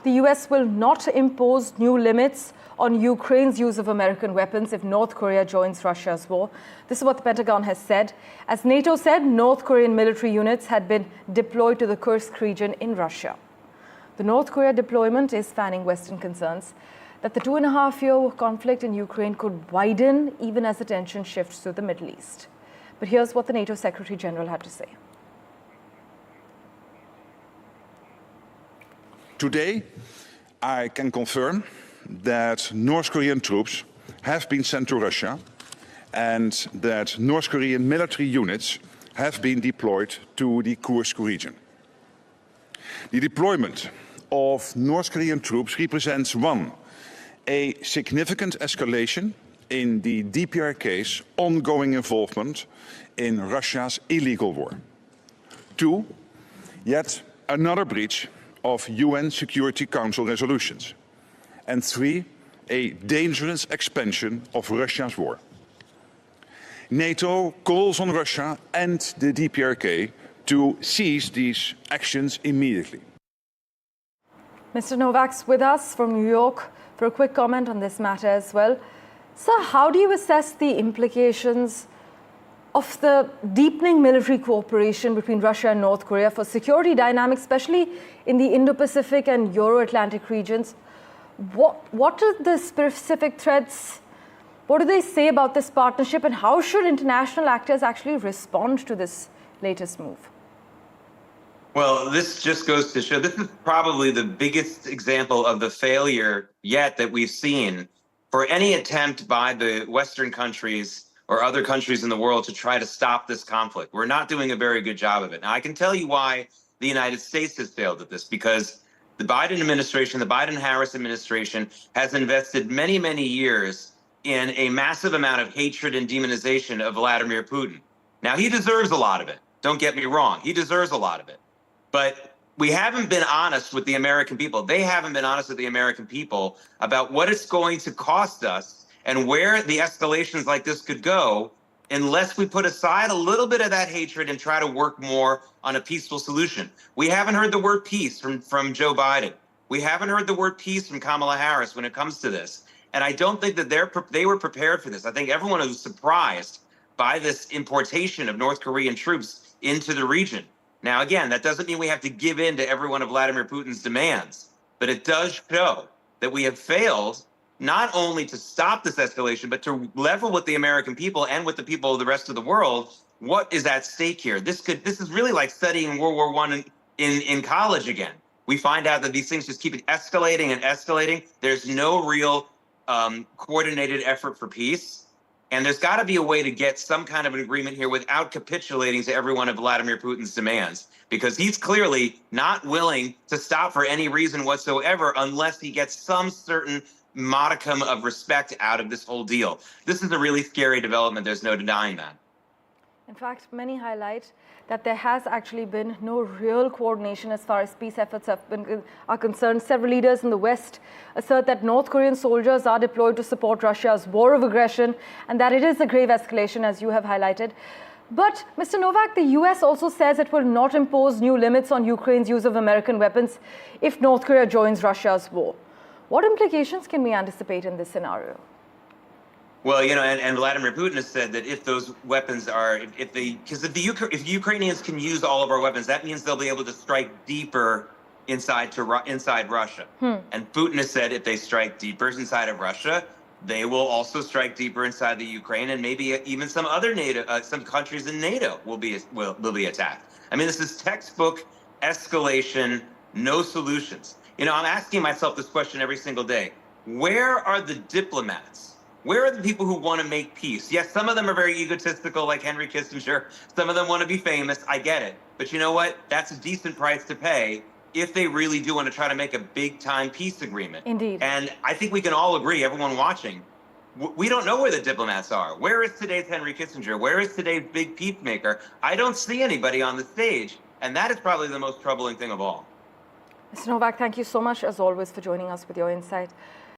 the US will not impose new limits on Ukraine's use of American weapons if North Korea joins Russia's war. This is what the Pentagon has said. As NATO said, North Korean military units had been deployed to the Kursk region in Russia. The North Korea deployment is fanning Western concerns that the 2.5-year conflict in Ukraine could widen even as the tension shifts to the Middle East. But here's what the NATO Secretary General had to say. Today, I can confirm that North Korean troops have been sent to Russia and that North Korean military units have been deployed to the Kursk region. The deployment of North Korean troops represents, one, a significant escalation in the DPRK's ongoing involvement in Russia's illegal war. Two, yet another breach of UN Security Council resolutions. And three, a dangerous expansion of Russia's war. NATO calls on Russia and the DPRK to cease these actions immediately. Mr. Novak's with us from New York for a quick comment on this matter as well. Sir, how do you assess the implications of the deepening military cooperation between Russia and North Korea for security dynamics, especially in the Indo-Pacific and Euro-Atlantic regions? What are the specific threats? What do they say about this partnership, and how should international actors actually respond to this latest move? Well, this just goes to show this is probably the biggest example of the failure yet that we've seen for any attempt by the Western countries or other countries in the world to try to stop this conflict. We're not doing a very good job of it. Now, I can tell you why the United States has failed at this, because the Biden administration, the Biden-Harris administration, has invested many, many years in a massive amount of hatred and demonization of Vladimir Putin. Now, he deserves a lot of it. Don't get me wrong. He deserves a lot of it. But we haven't been honest with the American people. They haven't been honest with the American people about what it's going to cost us and where the escalations like this could go unless we put aside a little bit of that hatred and try to work more on a peaceful solution. We haven't heard the word peace from Joe Biden. We haven't heard the word peace from Kamala Harris when it comes to this. And I don't think that they were prepared for this. I think everyone was surprised by this importation of North Korean troops into the region. Now, again, that doesn't mean we have to give in to every one of Vladimir Putin's demands, but it does show that we have failed not only to stop this escalation, but to level with the American people and with the people of the rest of the world. What is at stake here? This is really like studying World War I in college again. We find out that these things just keep escalating and escalating. There's no real coordinated effort for peace. And there's got to be a way to get some kind of an agreement here without capitulating to every one of Vladimir Putin's demands, because he's clearly not willing to stop for any reason whatsoever unless he gets some certain modicum of respect out of this whole deal. This is a really scary development. There's no denying that. In fact, many highlight that there has actually been no real coordination as far as peace efforts are concerned. Several leaders in the West assert that North Korean soldiers are deployed to support Russia's war of aggression and that it is a grave escalation, as you have highlighted. But, Mr. Novak, the US also says it will not impose new limits on Ukraine's use of American weapons if North Korea joins Russia's war. What implications can we anticipate in this scenario? Well, you know, and Vladimir Putin has said that if those weapons are, if the Ukrainians can use all of our weapons, that means they'll be able to strike deeper inside Russia. And Putin has said if they strike deeper inside of Russia, they will also strike deeper inside the Ukraine, and maybe even some other NATO, some countries in NATO will be attacked. I mean, this is textbook escalation, no solutions. You know, I'm asking myself this question every single day. Where are the diplomats? Where are the people who want to make peace? Yes, some of them are very egotistical, like Henry Kissinger. Some of them want to be famous. I get it. But you know what? That's a decent price to pay if they really do want to try to make a big-time peace agreement. Indeed. And I think we can all agree, everyone watching, we don't know where the diplomats are. Where is today's Henry Kissinger? Where is today's big peacemaker? I don't see anybody on the stage. And that is probably the most troubling thing of all. Mr. Novak, thank you so much, as always, for joining us with your insight.